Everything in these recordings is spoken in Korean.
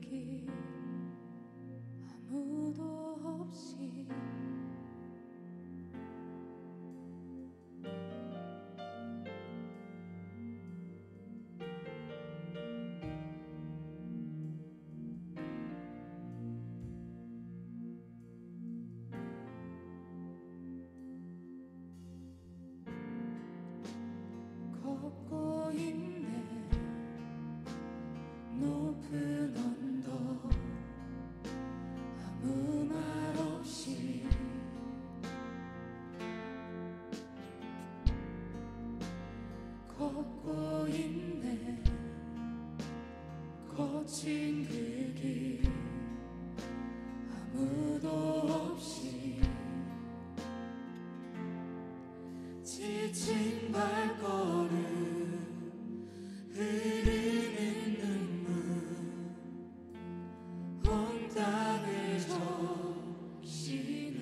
긴 아무도 없이 걷고 있네. 높은 언덕 아무 말 없이 걷고 있네. 거친 그 길 아무도 없이 지친 발걸음 흐르는 눈물 온 땅을 적시네.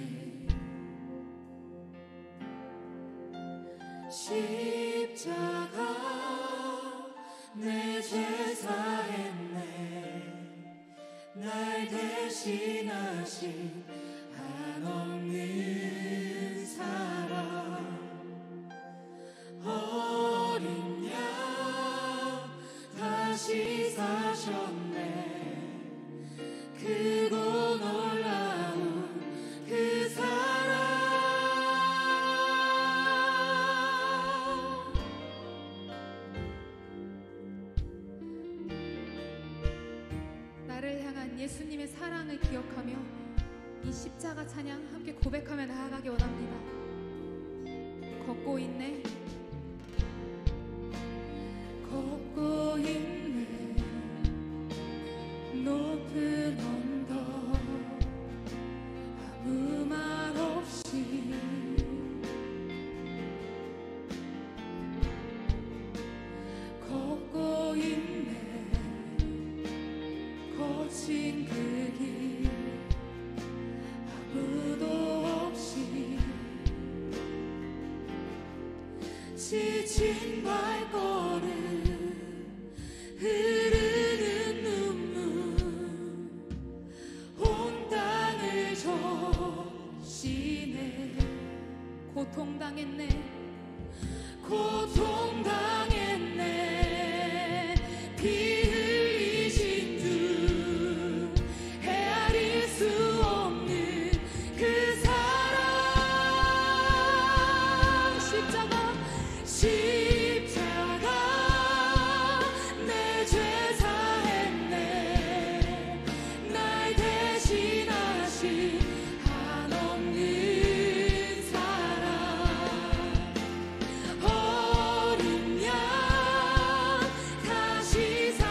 십자가 내 죄 사했네. 날 대신하신 한없는 사랑. 어린 양 다시 사셨네. 크고 놀라운 그 사랑. 나를 향한 예수님의 사랑을 기억하며 이 십자가 찬양 함께 고백하며 나아가기 원합니다. 걷고 있네. 걷고 있네. 높은 언덕 아무 말 없이 걷고 있네. 거친 그 길 아무도 없이 지친 발걸음 흐르는 눈물 온 땅을 적시네. 고통당했네. 고통당했네. 피 흘리신 두 헤아릴 수 없는 그 사랑. 십자가 내 죄 사했네. 날 대신하신 한없는 사랑. 어린 양 다시 사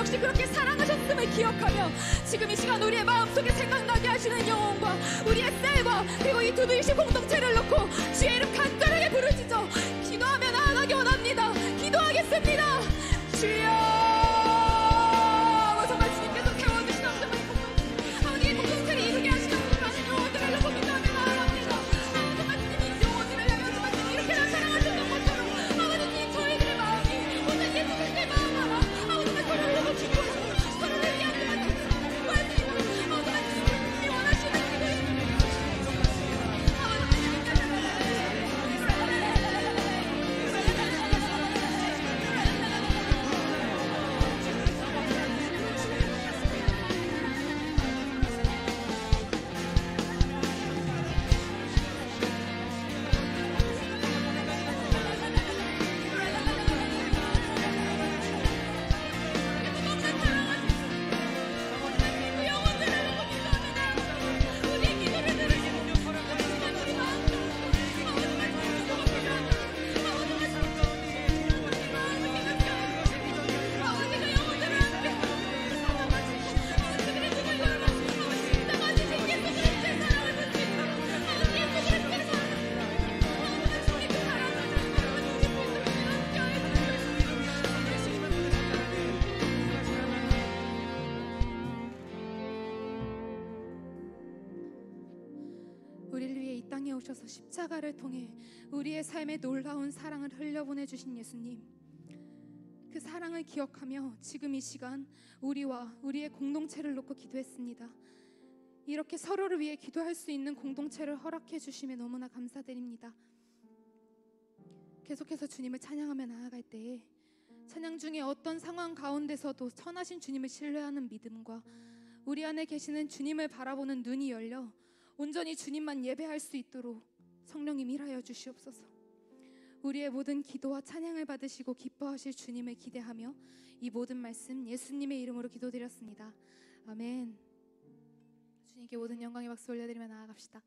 역시 그렇게 사랑하셨음을 기억하며 지금 이 시간 우리의 마음속에 생각나게 하시는 영혼과 우리의 셀과 그리고 이 두두이시 공동체를 놓고 주의 이름 간절하게 부르짖어 기도하며 나아가기 원합니다. 기도하겠습니다. 주여, 정말 주님께서 세워주신 아버지의 공동체를 이루게 하시는 하신 영혼들을 놓고 기도하며 나아갑니다. 정말 주님이 영혼들을 향해 정말 주님 이렇게 사랑하셨던 것처럼 아버지 저희들의 마음이 오늘 예수 그리스도의 마음 하나 정말 서로를 놓고 기도하고 서로를 위한 정말 주님이 원하시는 우리를 위해 이 땅에 오셔서 십자가를 통해 우리의 삶에 놀라운 사랑을 흘려보내주신 예수님, 그 사랑을 기억하며 지금 이 시간 우리와 우리의 공동체를 놓고 기도했습니다. 이렇게 서로를 위해 기도할 수 있는 공동체를 허락해 주심에 너무나 감사드립니다. 계속해서 주님을 찬양하며 나아갈 때에 찬양 중에 어떤 상황 가운데서도 선하신 주님을 신뢰하는 믿음과 우리 안에 계시는 주님을 바라보는 눈이 열려 온전히 주님만 예배할 수 있도록 성령님 일하여 주시옵소서. 우리의 모든 기도와 찬양을 받으시고 기뻐하실 주님을 기대하며 이 모든 말씀 예수님의 이름으로 기도드렸습니다. 아멘. 주님께 모든 영광의 박수 올려드리며 나아갑시다.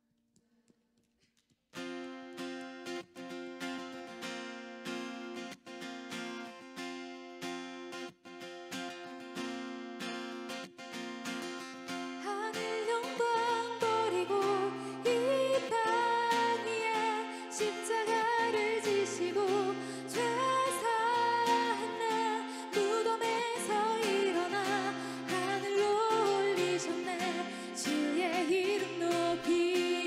주의 이름 높이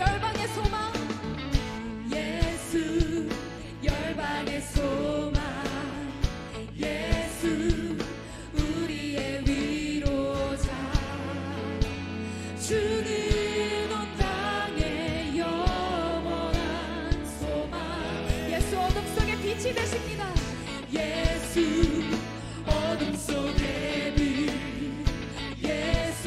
열방의 소망, 예수 열방의 소망, 예수 우리의 위로자, 주는 온 땅의 영원한 소망. 예수 어둠 속에 빛이 되십니다. 예수 어둠 속의 빛, 예수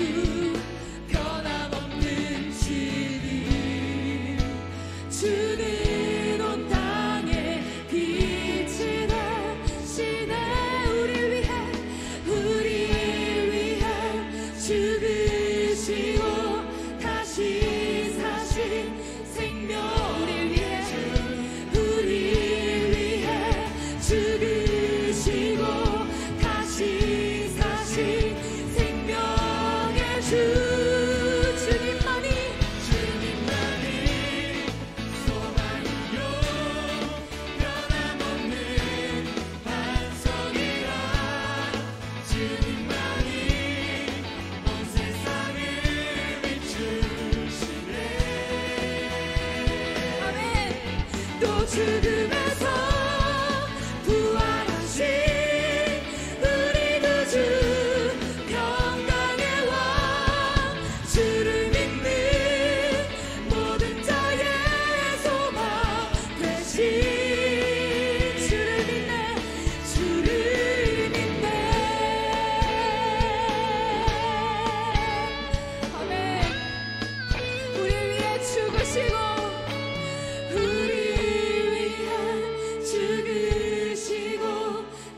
변함없는 진리, 주는 온 땅에 빛이 되시네. 우리 위해 죽으시고 다시 사신 생명, 우리 위해 죽으시고 다시 사신 생명의 주, 주님만이 소망이요 변함없는 반석이라, 주님만이 온 세상을 비추시네. 아멘. 또 죽음에서 부활하신 우리 구주, 평강의 왕, 주를 믿는 모든 자의 소망 되신, 주를 믿네, 주를 믿네. 아멘. 우리 위해 죽으시고 우리 위해 죽으시고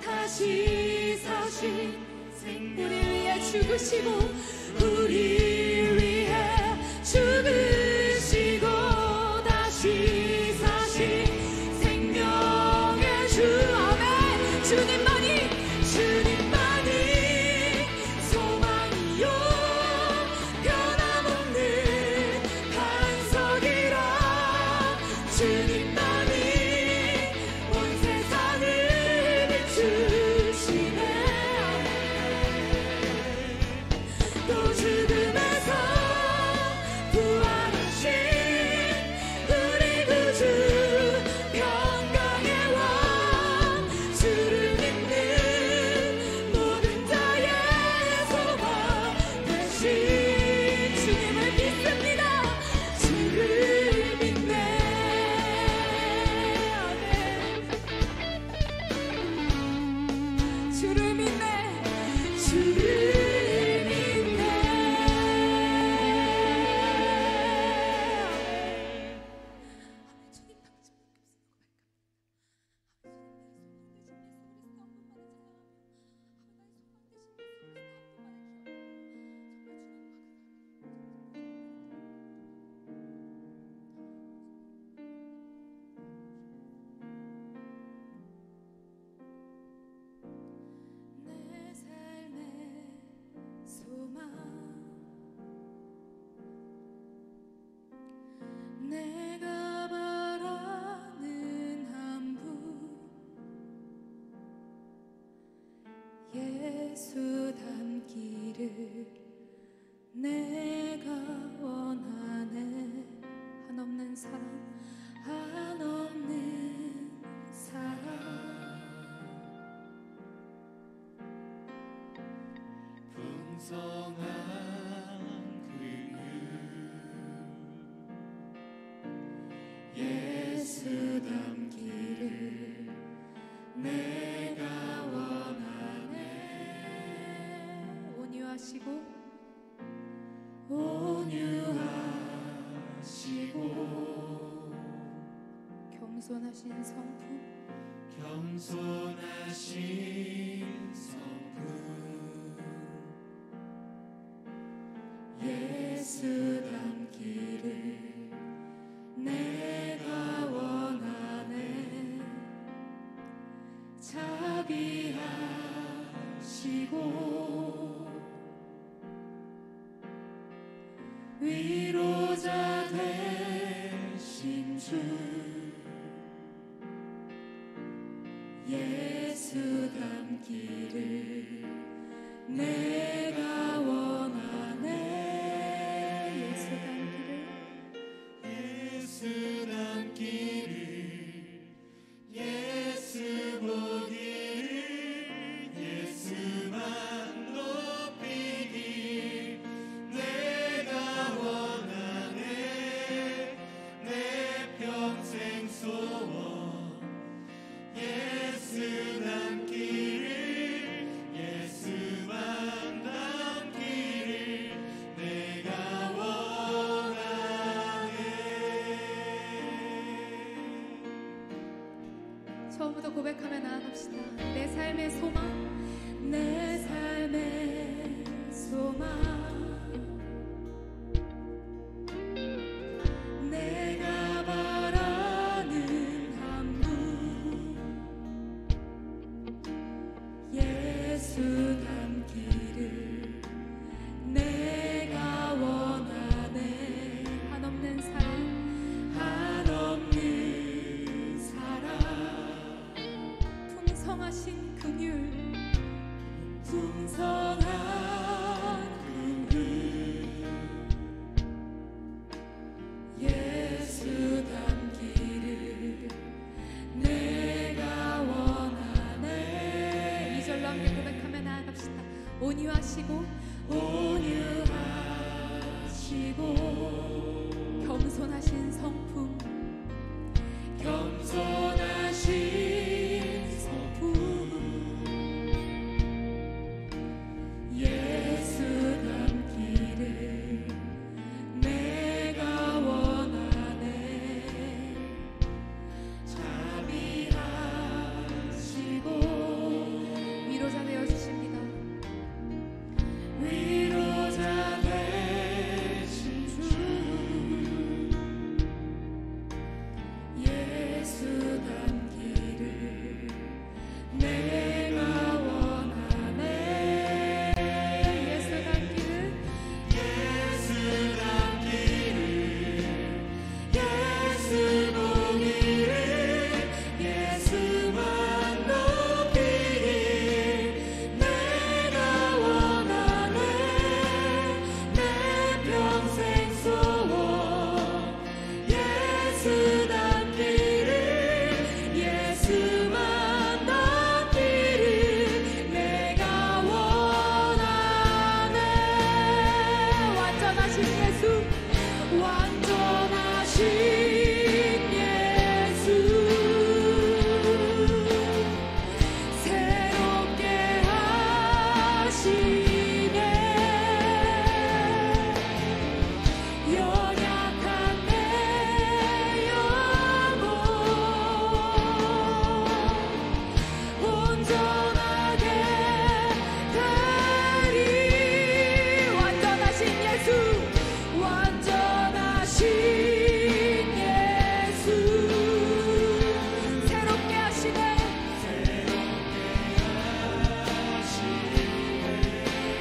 다시 사신 생명, 우리 위해 죽으시고 우리 위해 죽으시고 다시 사신 생명의 주. 아멘. 주님만이 소망이요 변함없는 반석이라, 주님만이 온 세상을 비추시네. 또 죽음에서 부활하신 우리 구주, 평강의 왕, 주를 믿는 모든 자의 소망 되신, 주님을 믿습니다. 주를 믿네. 아멘. 주를 믿네, 주를 믿네. 내 삶의 소망, 내가 바라는 한 분, 예수 닮기를 내가 원하네. 한없는 사랑, 한없는 사랑, 풍성한 그 예수 닮기를 내가 원하네. 온유하시고 겸손하신 성품, 겸손하신 성품, 예수 닮기를 내가 원하네. 자비하시고 위로자 되신 주, 예수 닮기를 내가 원하네. 예수 닮기를 온유하시고 겸손하신 성품 겸손하신 성품 예수 닮기를 내가 원하네. 자비하시고 위로자 되어 주십니다. 위로자 되신 주 예수 닮기를 내가 원하네. 예수 닮기를 예수 닮기를 예수 보기를 예수만 높이길 내가 원하네. 내 평생 소원 예수 닮기를 예수만 높이를 내가 원하네. 완전하신 예수 완전하신 예수 새롭게 하시네. 연약한 내 영혼 온전하게 되리. 완전하신 예수 완전하신 예수 새롭게 하시네.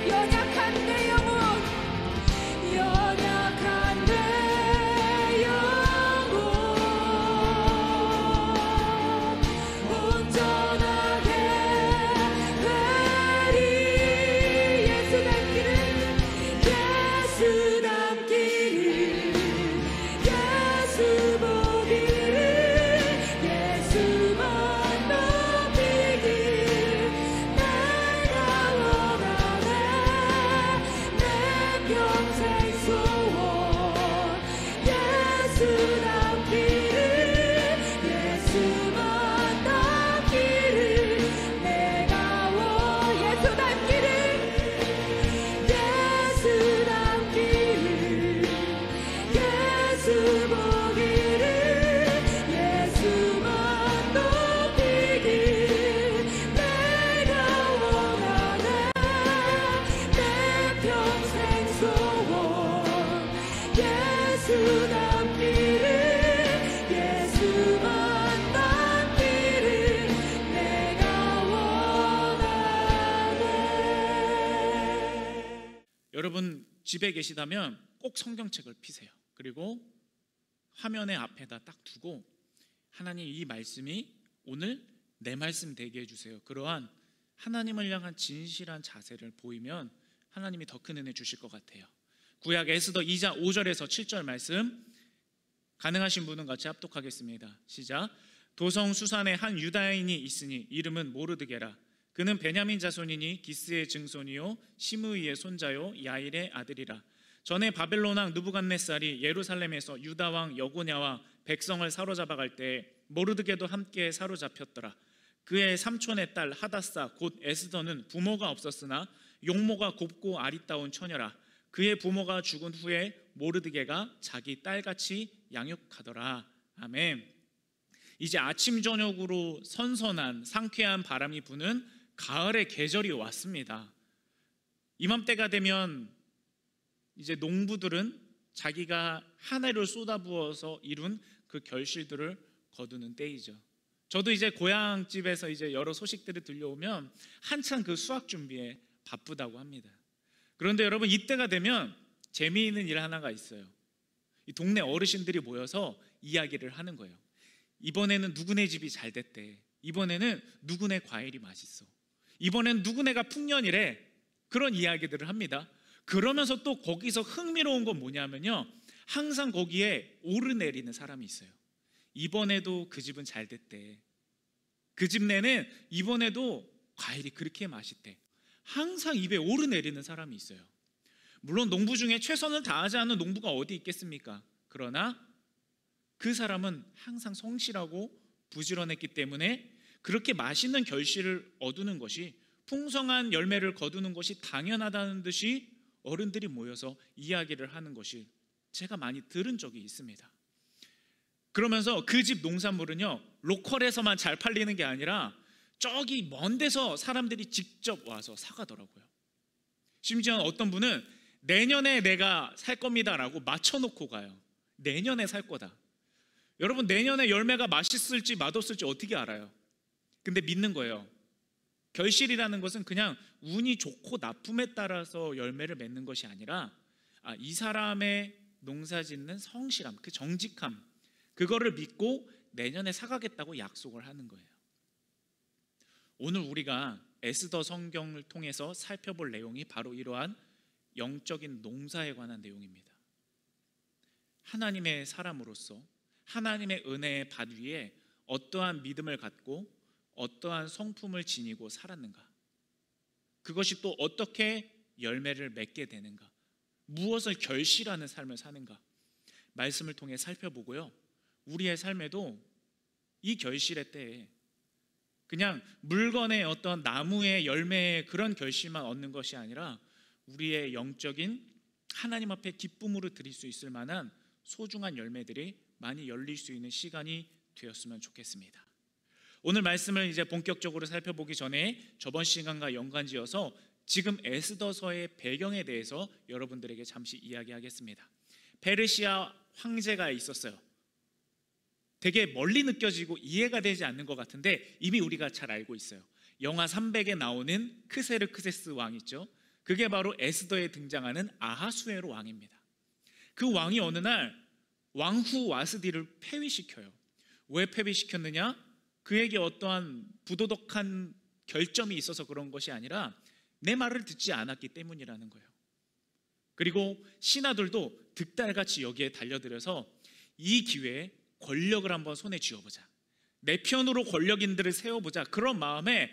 연약한 내 영혼 연약한 내 영혼 온전하게 되리. 예수 닮기를 예수 닮기를 예수 보기를 예수만 높이길 내가 원하네. 내 평생 소원 예수 닮기를 예수만 닮기를 내가 예수 닮기를 예수 닮기를 예수 보기를 예수만 높이길 내가 원하네. 내 평생 소원 예수 닮기를 예수만 닮기를 내가 원하네. 여러분 집에 계시다면 꼭 성경책을 피세요. 그리고 화면에 앞에다 딱 두고 하나님 이 말씀이 오늘 내 말씀 되게 해주세요. 그러한 하나님을 향한 진실한 자세를 보이면 하나님이 더 큰 은혜 주실 것 같아요. 구약 에스더 2장 5절에서 7절 말씀 가능하신 분은 같이 합독하겠습니다. 시작. 도성 수산에 한 유다인이 있으니 이름은 모르드게라. 그는 베냐민 자손이니 기스의 증손이요 시므이의 손자요 야일의 아들이라. 전에 바벨론 왕 느부갓네살이 예루살렘에서 유다 왕 여고냐와 백성을 사로잡아갈 때 모르드게도 함께 사로잡혔더라. 그의 삼촌의 딸 하다사 곧 에스더는 부모가 없었으나 용모가 곱고 아리따운 처녀라. 그의 부모가 죽은 후에 모르드게가 자기 딸같이 양육하더라. 아멘. 이제 아침 저녁으로 선선한 상쾌한 바람이 부는 가을의 계절이 왔습니다. 이맘때가 되면 이제 농부들은 자기가 한 해를 쏟아부어서 이룬 그 결실들을 거두는 때이죠. 저도 이제 고향집에서 이제 여러 소식들이 들려오면 한창 그 수확 준비에 바쁘다고 합니다. 그런데 여러분 이때가 되면 재미있는 일 하나가 있어요. 이 동네 어르신들이 모여서 이야기를 하는 거예요. 이번에는 누구네 집이 잘 됐대. 이번에는 누구네 과일이 맛있어. 이번엔 누구네가 풍년이래. 그런 이야기들을 합니다. 그러면서 또 거기서 흥미로운 건 뭐냐면요, 항상 거기에 오르내리는 사람이 있어요. 이번에도 그 집은 잘 됐대. 그 집 내는 이번에도 과일이 그렇게 맛있대. 항상 입에 오르내리는 사람이 있어요. 물론 농부 중에 최선을 다하지 않는 농부가 어디 있겠습니까? 그러나 그 사람은 항상 성실하고 부지런했기 때문에 그렇게 맛있는 결실을 얻는 것이, 풍성한 열매를 거두는 것이 당연하다는 듯이 어른들이 모여서 이야기를 하는 것이 제가 많이 들은 적이 있습니다. 그러면서 그 집 농산물은요, 로컬에서만 잘 팔리는 게 아니라 저기 먼 데서 사람들이 직접 와서 사가더라고요. 심지어 어떤 분은 내년에 내가 살 겁니다라고 맞춰놓고 가요. 내년에 살 거다. 여러분, 내년에 열매가 맛있을지 맛없을지 어떻게 알아요? 근데 믿는 거예요. 결실이라는 것은 그냥 운이 좋고 나쁨에 따라서 열매를 맺는 것이 아니라 이 사람의 농사짓는 성실함, 그 정직함, 그거를 믿고 내년에 사가겠다고 약속을 하는 거예요. 오늘 우리가 에스더 성경을 통해서 살펴볼 내용이 바로 이러한 영적인 농사에 관한 내용입니다. 하나님의 사람으로서 하나님의 은혜의 밭 위에 어떠한 믿음을 갖고 어떠한 성품을 지니고 살았는가, 그것이 또 어떻게 열매를 맺게 되는가, 무엇을 결실하는 삶을 사는가, 말씀을 통해 살펴보고요, 우리의 삶에도 이 결실의 때에 그냥 물건의 어떤 나무의 열매의 그런 결실만 얻는 것이 아니라 우리의 영적인 하나님 앞에 기쁨으로 드릴 수 있을 만한 소중한 열매들이 많이 열릴 수 있는 시간이 되었으면 좋겠습니다. 오늘 말씀을 이제 본격적으로 살펴보기 전에 저번 시간과 연관지어서 지금 에스더서의 배경에 대해서 여러분들에게 잠시 이야기하겠습니다. 페르시아 황제가 있었어요. 되게 멀리 느껴지고 이해가 되지 않는 것 같은데 이미 우리가 잘 알고 있어요. 영화 300에 나오는 크세르크세스 왕 있죠. 그게 바로 에스더에 등장하는 아하수에로 왕입니다. 그 왕이 어느 날 왕후 와스디를 폐위시켜요. 왜 폐위시켰느냐? 그에게 어떠한 부도덕한 결점이 있어서 그런 것이 아니라 내 말을 듣지 않았기 때문이라는 거예요. 그리고 신하들도 득달같이 여기에 달려들어서 이 기회에 권력을 한번 손에 쥐어보자, 내 편으로 권력인들을 세워보자, 그런 마음에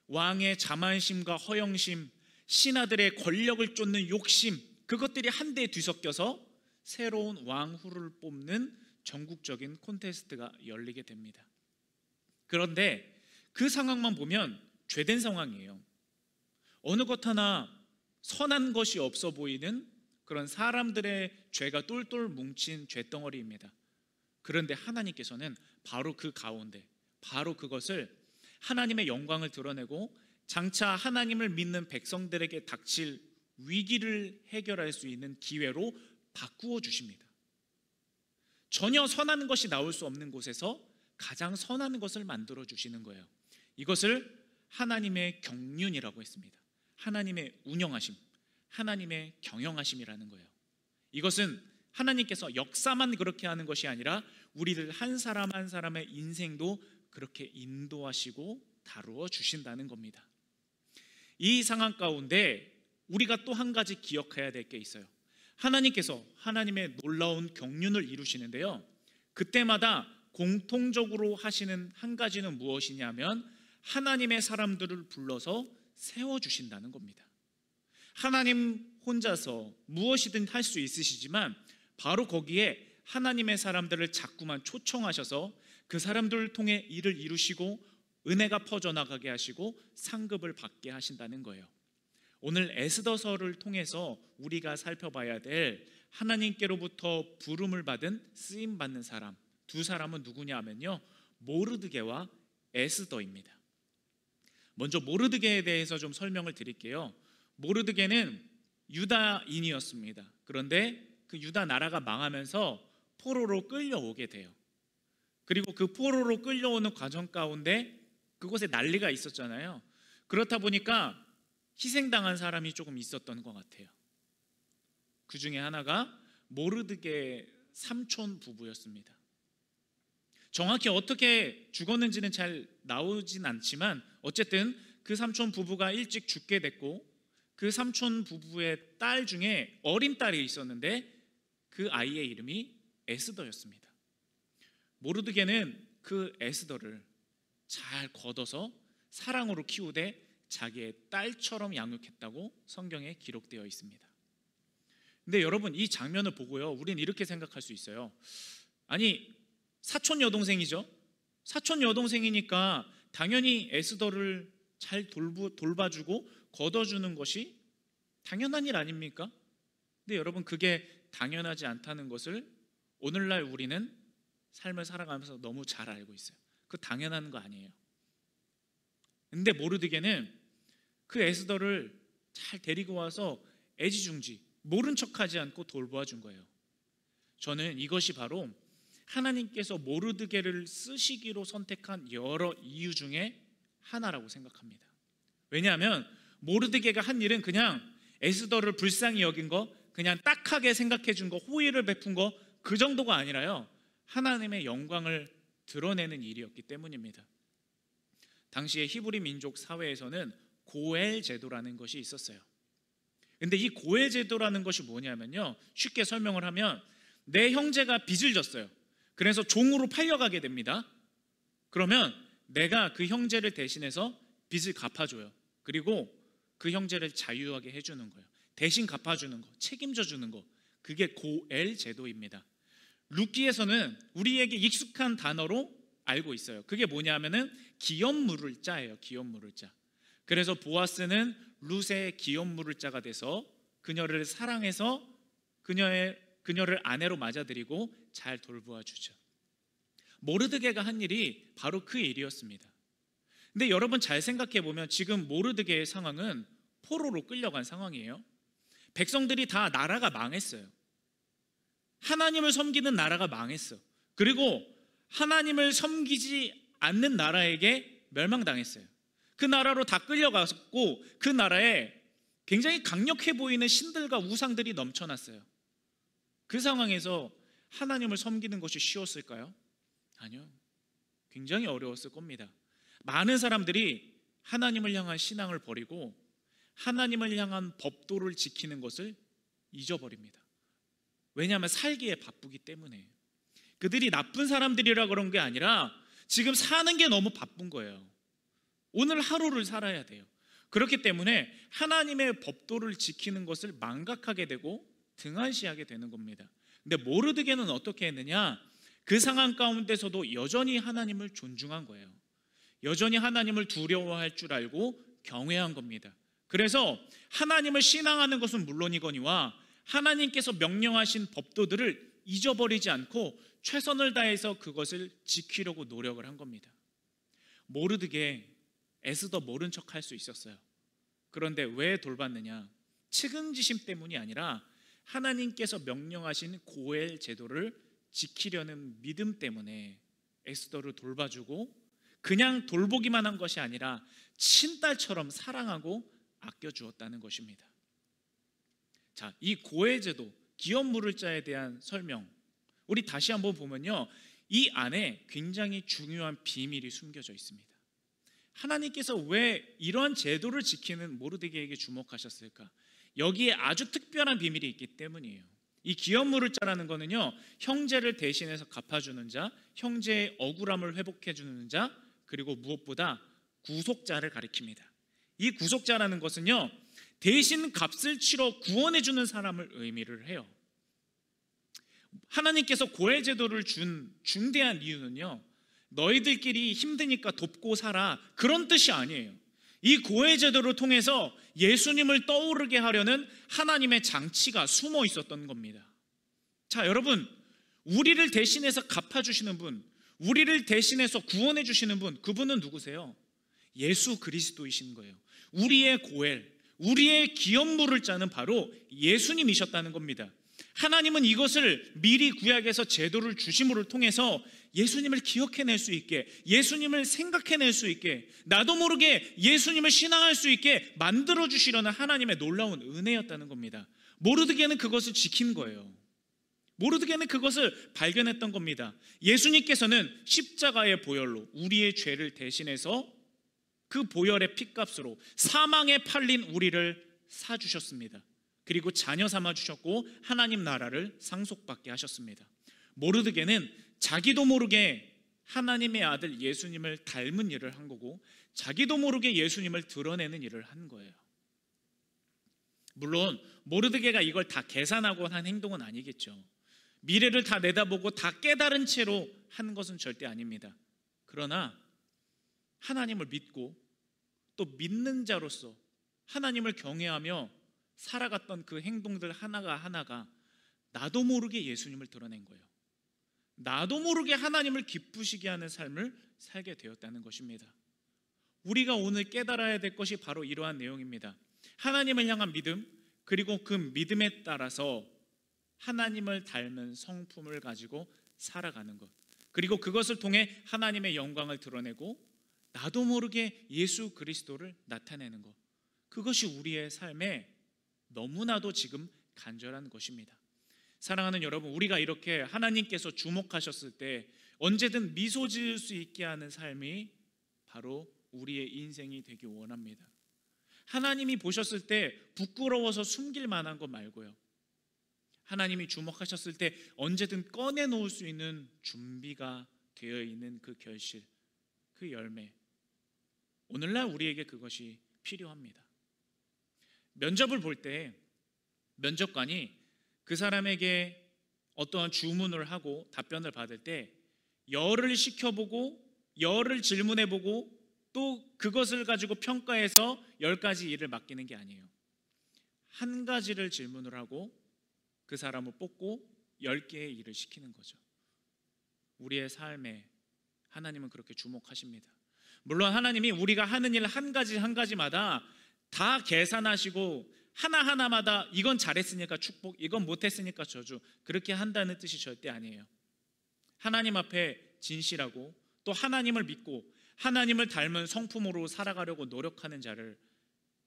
왕의 자만심과 허영심, 신하들의 권력을 쫓는 욕심, 그것들이 한데 뒤섞여서 새로운 왕후를 뽑는 전국적인 콘테스트가 열리게 됩니다. 그런데 그 상황만 보면 죄된 상황이에요. 어느 것 하나 선한 것이 없어 보이는 그런 사람들의 죄가 똘똘 뭉친 죄덩어리입니다. 그런데 하나님께서는 바로 그 가운데, 바로 그것을 하나님의 영광을 드러내고 장차 하나님을 믿는 백성들에게 닥칠 위기를 해결할 수 있는 기회로 바꾸어 주십니다. 전혀 선한 것이 나올 수 없는 곳에서 가장 선한 것을 만들어 주시는 거예요. 이것을 하나님의 경륜이라고 했습니다. 하나님의 운영하심, 하나님의 경영하심이라는 거예요. 이것은 하나님께서 역사만 그렇게 하는 것이 아니라 우리들 한 사람 한 사람의 인생도 그렇게 인도하시고 다루어 주신다는 겁니다. 이 상황 가운데 우리가 또 한 가지 기억해야 될 게 있어요. 하나님께서 하나님의 놀라운 경륜을 이루시는데요, 그때마다 공통적으로 하시는 한 가지는 무엇이냐면 하나님의 사람들을 불러서 세워주신다는 겁니다. 하나님 혼자서 무엇이든 할 수 있으시지만 바로 거기에 하나님의 사람들을 자꾸만 초청하셔서 그 사람들을 통해 일을 이루시고 은혜가 퍼져나가게 하시고 상급을 받게 하신다는 거예요. 오늘 에스더서를 통해서 우리가 살펴봐야 될 하나님께로부터 부름을 받은 쓰임받는 사람, 두 사람은 누구냐 하면요, 모르드게와 에스더입니다. 먼저 모르드게에 대해서 좀 설명을 드릴게요. 모르드게는 유다인이었습니다. 그런데 그 유다 나라가 망하면서 포로로 끌려오게 돼요. 그리고 그 포로로 끌려오는 과정 가운데 그곳에 난리가 있었잖아요. 그렇다 보니까 희생당한 사람이 조금 있었던 것 같아요. 그 중에 하나가 모르드게의 삼촌 부부였습니다. 정확히 어떻게 죽었는지는 잘 나오진 않지만 어쨌든 그 삼촌 부부가 일찍 죽게 됐고 그 삼촌 부부의 딸 중에 어린 딸이 있었는데 그 아이의 이름이 에스더였습니다. 모르드게는 그 에스더를 잘 걷어서 사랑으로 키우되 자기의 딸처럼 양육했다고 성경에 기록되어 있습니다. 근데 여러분, 이 장면을 보고요, 우리는 이렇게 생각할 수 있어요. 아니, 사촌 여동생이죠. 사촌 여동생이니까 당연히 에스더를 잘 돌봐주고 걷어주는 것이 당연한 일 아닙니까? 근데 여러분, 그게 당연하지 않다는 것을 오늘날 우리는 삶을 살아가면서 너무 잘 알고 있어요. 그 당연한 거 아니에요. 근데 모르드게는 그 에스더를 잘 데리고 와서 애지중지 모른 척하지 않고 돌보아준 거예요. 저는 이것이 바로 하나님께서 모르드게를 쓰시기로 선택한 여러 이유 중에 하나라고 생각합니다. 왜냐하면 모르드게가 한 일은 그냥 에스더를 불쌍히 여긴 거, 그냥 딱하게 생각해 준 거, 호의를 베푼 거, 그 정도가 아니라요, 하나님의 영광을 드러내는 일이었기 때문입니다. 당시에 히브리 민족 사회에서는 고엘 제도라는 것이 있었어요. 근데 이 고엘 제도라는 것이 뭐냐면요, 쉽게 설명을 하면 내 형제가 빚을 졌어요. 그래서 종으로 팔려가게 됩니다. 그러면 내가 그 형제를 대신해서 빚을 갚아줘요. 그리고 그 형제를 자유하게 해주는 거예요. 대신 갚아주는 거, 책임져 주는 거, 그게 고엘 제도입니다. 룻기에서는 우리에게 익숙한 단어로 알고 있어요. 그게 뭐냐면은 기업 물을 자예요. 기업 물을 자. 그래서 보아스는 룻의 기업 물을 자가 돼서 그녀를 사랑해서 그녀를 아내로 맞아들이고 잘 돌보아 주죠. 모르드게가 한 일이 바로 그 일이었습니다. 근데 여러분, 잘 생각해 보면 지금 모르드게의 상황은 포로로 끌려간 상황이에요. 백성들이 다 나라가 망했어요. 하나님을 섬기는 나라가 망했어. 그리고 하나님을 섬기지 않는 나라에게 멸망당했어요. 그 나라로 다 끌려갔고 그 나라에 굉장히 강력해 보이는 신들과 우상들이 넘쳐났어요. 그 상황에서 하나님을 섬기는 것이 쉬웠을까요? 아니요. 굉장히 어려웠을 겁니다. 많은 사람들이 하나님을 향한 신앙을 버리고 하나님을 향한 법도를 지키는 것을 잊어버립니다. 왜냐하면 살기에 바쁘기 때문에. 그들이 나쁜 사람들이라 그런 게 아니라 지금 사는 게 너무 바쁜 거예요. 오늘 하루를 살아야 돼요. 그렇기 때문에 하나님의 법도를 지키는 것을 망각하게 되고 등한시하게 되는 겁니다. 근데 모르드게는 어떻게 했느냐? 그 상황 가운데서도 여전히 하나님을 존중한 거예요. 여전히 하나님을 두려워할 줄 알고 경외한 겁니다. 그래서 하나님을 신앙하는 것은 물론이거니와 하나님께서 명령하신 법도들을 잊어버리지 않고 최선을 다해서 그것을 지키려고 노력을 한 겁니다. 모르드게 에스더 모른 척 할 수 있었어요. 그런데 왜 돌봤느냐? 측은지심 때문이 아니라 하나님께서 명령하신 고엘 제도를 지키려는 믿음 때문에 에스더를 돌봐주고 그냥 돌보기만 한 것이 아니라 친딸처럼 사랑하고 아껴주었다는 것입니다. 자, 이 고엘 제도, 기업 물을 자에 대한 설명, 우리 다시 한번 보면요, 이 안에 굉장히 중요한 비밀이 숨겨져 있습니다. 하나님께서 왜 이런 제도를 지키는 모르드게에게 주목하셨을까? 여기에 아주 특별한 비밀이 있기 때문이에요. 이 기업 물을 자라는 거는요, 형제를 대신해서 갚아주는 자, 형제의 억울함을 회복해주는 자, 그리고 무엇보다 구속자를 가리킵니다. 이 구속자라는 것은요, 대신 값을 치러 구원해주는 사람을 의미를 해요. 하나님께서 고엘 제도를 준 중대한 이유는요, 너희들끼리 힘드니까 돕고 살아, 그런 뜻이 아니에요. 이 고엘 제도를 통해서 예수님을 떠오르게 하려는 하나님의 장치가 숨어 있었던 겁니다. 자, 여러분, 우리를 대신해서 갚아주시는 분, 우리를 대신해서 구원해 주시는 분, 그분은 누구세요? 예수 그리스도이신 거예요. 우리의 고엘, 우리의 기업 물을 자는 바로 예수님이셨다는 겁니다. 하나님은 이것을 미리 구약에서 제도를 주심으로 통해서 예수님을 기억해낼 수 있게, 예수님을 생각해낼 수 있게, 나도 모르게 예수님을 신앙할 수 있게 만들어주시려는 하나님의 놀라운 은혜였다는 겁니다. 모르드게는 그것을 지킨 거예요. 모르드게는 그것을 발견했던 겁니다. 예수님께서는 십자가의 보혈로 우리의 죄를 대신해서 그 보혈의 핏값으로 사망에 팔린 우리를 사주셨습니다. 그리고 자녀 삼아주셨고 하나님 나라를 상속받게 하셨습니다. 모르드게는 자기도 모르게 하나님의 아들 예수님을 닮은 일을 한 거고, 자기도 모르게 예수님을 드러내는 일을 한 거예요. 물론 모르드게가 이걸 다 계산하고 한 행동은 아니겠죠. 미래를 다 내다보고 다 깨달은 채로 한 것은 절대 아닙니다. 그러나 하나님을 믿고 또 믿는 자로서 하나님을 경외하며 살아갔던 그 행동들 하나가 나도 모르게 예수님을 드러낸 거예요. 나도 모르게 하나님을 기쁘시게 하는 삶을 살게 되었다는 것입니다. 우리가 오늘 깨달아야 될 것이 바로 이러한 내용입니다. 하나님을 향한 믿음, 그리고 그 믿음에 따라서 하나님을 닮은 성품을 가지고 살아가는 것, 그리고 그것을 통해 하나님의 영광을 드러내고 나도 모르게 예수 그리스도를 나타내는 것, 그것이 우리의 삶에 너무나도 지금 간절한 것입니다. 사랑하는 여러분, 우리가 이렇게 하나님께서 주목하셨을 때 언제든 미소 지을 수 있게 하는 삶이 바로 우리의 인생이 되기 원합니다. 하나님이 보셨을 때 부끄러워서 숨길 만한 것 말고요, 하나님이 주목하셨을 때 언제든 꺼내놓을 수 있는 준비가 되어 있는 그 결실, 그 열매, 오늘날 우리에게 그것이 필요합니다. 면접을 볼 때 면접관이 그 사람에게 어떠한 주문을 하고 답변을 받을 때 열을 시켜보고 열을 질문해보고 또 그것을 가지고 평가해서 10가지 일을 맡기는 게 아니에요. 한 가지를 질문을 하고 그 사람을 뽑고 10개의 일을 시키는 거죠. 우리의 삶에 하나님은 그렇게 주목하십니다. 물론 하나님이 우리가 하는 일 한 가지마다 다 계산하시고 하나하나마다 이건 잘했으니까 축복, 이건 못했으니까 저주, 그렇게 한다는 뜻이 절대 아니에요. 하나님 앞에 진실하고 또 하나님을 믿고 하나님을 닮은 성품으로 살아가려고 노력하는 자를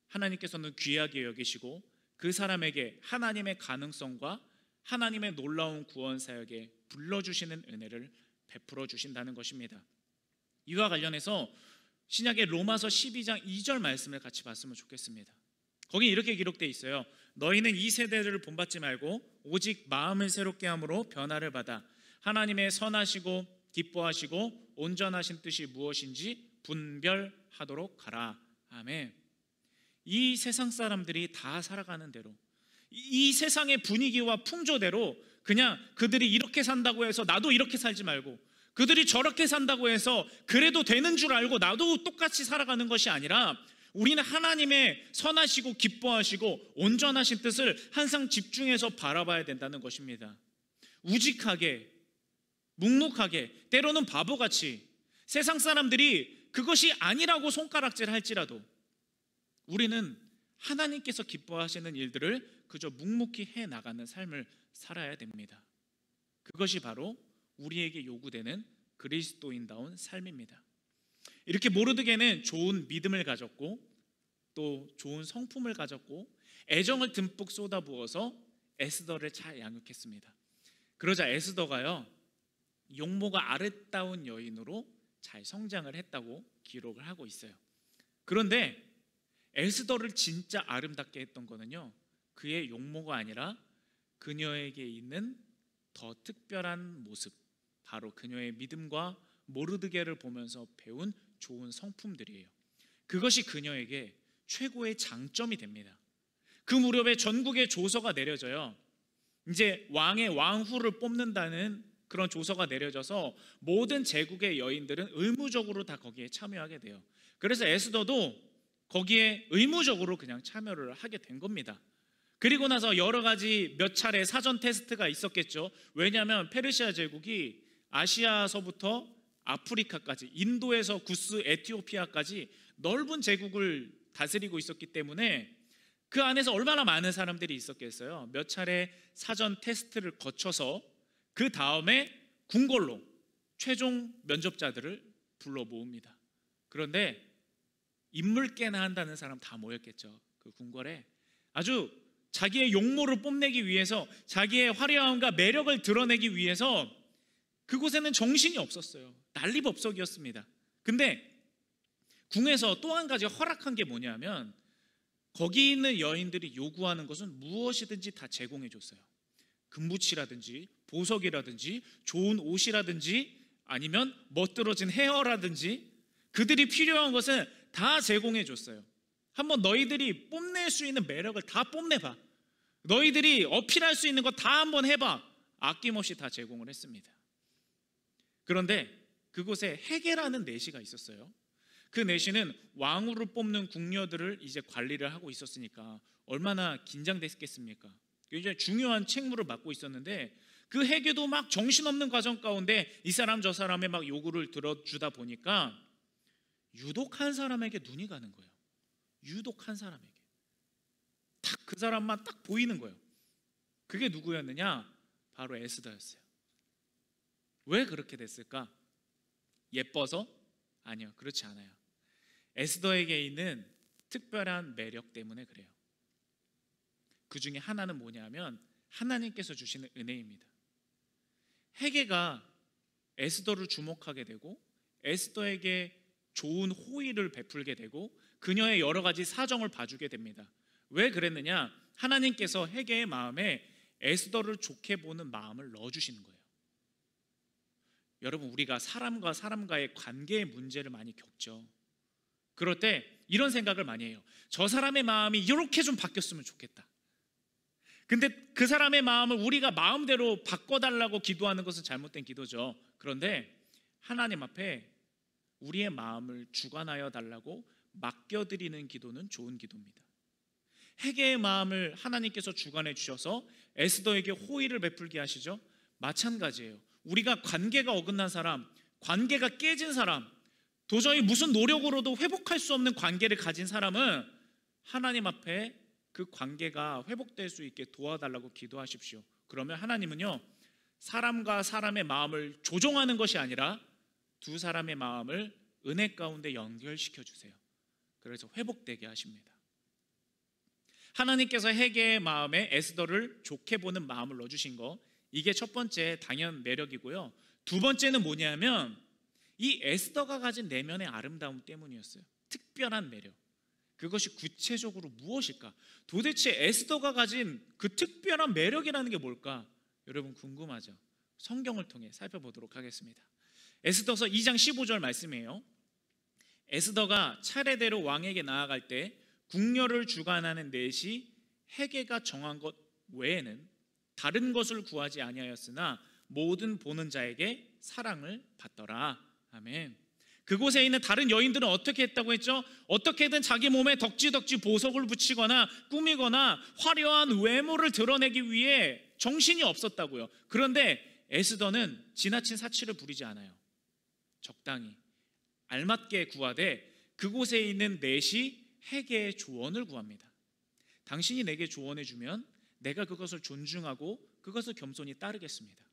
하나님께서는 귀하게 여기시고 그 사람에게 하나님의 가능성과 하나님의 놀라운 구원 사역에 불러주시는 은혜를 베풀어 주신다는 것입니다. 이와 관련해서 신약의 로마서 12장 2절 말씀을 같이 봤으면 좋겠습니다. 거기 이렇게 기록되어 있어요. 너희는 이 세대를 본받지 말고 오직 마음을 새롭게 함으로 변화를 받아 하나님의 선하시고 기뻐하시고 온전하신 뜻이 무엇인지 분별하도록 하라. 아멘. 이 세상 사람들이 다 살아가는 대로, 이 세상의 분위기와 풍조대로 그냥 그들이 이렇게 산다고 해서 나도 이렇게 살지 말고, 그들이 저렇게 산다고 해서 그래도 되는 줄 알고 나도 똑같이 살아가는 것이 아니라 우리는 하나님의 선하시고 기뻐하시고 온전하신 뜻을 항상 집중해서 바라봐야 된다는 것입니다. 우직하게, 묵묵하게, 때로는 바보같이 세상 사람들이 그것이 아니라고 손가락질 할지라도 우리는 하나님께서 기뻐하시는 일들을 그저 묵묵히 해나가는 삶을 살아야 됩니다. 그것이 바로 우리에게 요구되는 그리스도인다운 삶입니다. 이렇게 모르드게는 좋은 믿음을 가졌고 또 좋은 성품을 가졌고 애정을 듬뿍 쏟아부어서 에스더를 잘 양육했습니다. 그러자 에스더가요, 용모가 아름다운 여인으로 잘 성장을 했다고 기록을 하고 있어요. 그런데 에스더를 진짜 아름답게 했던 거는요, 그의 용모가 아니라 그녀에게 있는 더 특별한 모습, 바로 그녀의 믿음과 모르드게를 보면서 배운 좋은 성품들이에요. 그것이 그녀에게 최고의 장점이 됩니다. 그 무렵에 전국에 조서가 내려져요. 이제 왕의 왕후를 뽑는다는 그런 조서가 내려져서 모든 제국의 여인들은 의무적으로 다 거기에 참여하게 돼요. 그래서 에스더도 거기에 의무적으로 그냥 참여를 하게 된 겁니다. 그리고 나서 여러 가지 몇 차례 사전 테스트가 있었겠죠. 왜냐하면 페르시아 제국이 아시아서부터 아프리카까지, 인도에서 구스, 에티오피아까지 넓은 제국을 다스리고 있었기 때문에 그 안에서 얼마나 많은 사람들이 있었겠어요. 몇 차례 사전 테스트를 거쳐서 그 다음에 궁궐로 최종 면접자들을 불러 모읍니다. 그런데 인물깨나 한다는 사람 다 모였겠죠. 그 궁궐에 아주 자기의 용모를 뽐내기 위해서, 자기의 화려함과 매력을 드러내기 위해서 그곳에는 정신이 없었어요. 난리법석이었습니다. 근데 궁에서 또 한 가지 허락한 게 뭐냐면 거기 있는 여인들이 요구하는 것은 무엇이든지 다 제공해 줬어요. 금붙이라든지 보석이라든지 좋은 옷이라든지 아니면 멋들어진 헤어라든지 그들이 필요한 것은 다 제공해 줬어요. 한번 너희들이 뽐낼 수 있는 매력을 다 뽐내봐. 너희들이 어필할 수 있는 거 다 한번 해봐. 아낌없이 다 제공을 했습니다. 그런데 그곳에 헤게라는 내시가 있었어요. 그 내시는 왕으로 뽑는 궁녀들을 이제 관리를 하고 있었으니까 얼마나 긴장됐겠습니까? 굉장히 중요한 책무를 맡고 있었는데 그 헤게도 막 정신없는 과정 가운데 이 사람 저 사람의 막 요구를 들어주다 보니까 유독 한 사람에게 눈이 가는 거예요. 유독 한 사람에게 딱 그 사람만 딱 보이는 거예요. 그게 누구였느냐? 바로 에스더였어요. 왜 그렇게 됐을까? 예뻐서? 아니요, 그렇지 않아요. 에스더에게 있는 특별한 매력 때문에 그래요. 그 중에 하나는 뭐냐면 하나님께서 주시는 은혜입니다. 헤게가 에스더를 주목하게 되고 에스더에게 좋은 호의를 베풀게 되고 그녀의 여러 가지 사정을 봐주게 됩니다. 왜 그랬느냐? 하나님께서 헤게의 마음에 에스더를 좋게 보는 마음을 넣어주시는 거예요. 여러분, 우리가 사람과 사람과의 관계의 문제를 많이 겪죠. 그럴 때 이런 생각을 많이 해요. 저 사람의 마음이 이렇게 좀 바뀌었으면 좋겠다. 근데 그 사람의 마음을 우리가 마음대로 바꿔달라고 기도하는 것은 잘못된 기도죠. 그런데 하나님 앞에 우리의 마음을 주관하여 달라고 맡겨드리는 기도는 좋은 기도입니다. 헤게의 마음을 하나님께서 주관해 주셔서 에스더에게 호의를 베풀게 하시죠. 마찬가지예요. 우리가 관계가 어긋난 사람, 관계가 깨진 사람, 도저히 무슨 노력으로도 회복할 수 없는 관계를 가진 사람은 하나님 앞에 그 관계가 회복될 수 있게 도와달라고 기도하십시오. 그러면 하나님은요, 사람과 사람의 마음을 조종하는 것이 아니라 두 사람의 마음을 은혜 가운데 연결시켜 주세요. 그래서 회복되게 하십니다. 하나님께서 헤게의 마음에 에스더를 좋게 보는 마음을 넣어주신 거, 이게 첫 번째 당연 매력이고요. 두 번째는 뭐냐면 이 에스더가 가진 내면의 아름다움 때문이었어요. 특별한 매력. 그것이 구체적으로 무엇일까? 도대체 에스더가 가진 그 특별한 매력이라는 게 뭘까? 여러분 궁금하죠? 성경을 통해 살펴보도록 하겠습니다. 에스더서 2장 15절 말씀이에요. 에스더가 차례대로 왕에게 나아갈 때 궁녀를 주관하는 넷이 헤게가 정한 것 외에는 다른 것을 구하지 아니하였으나 모든 보는 자에게 사랑을 받더라. 아멘. 그곳에 있는 다른 여인들은 어떻게 했다고 했죠? 어떻게든 자기 몸에 덕지덕지 보석을 붙이거나 꾸미거나 화려한 외모를 드러내기 위해 정신이 없었다고요. 그런데 에스더는 지나친 사치를 부리지 않아요. 적당히 알맞게 구하되 그곳에 있는 넷이 헤게의 조언을 구합니다. 당신이 내게 조언해 주면 내가 그것을 존중하고 그것을 겸손히 따르겠습니다.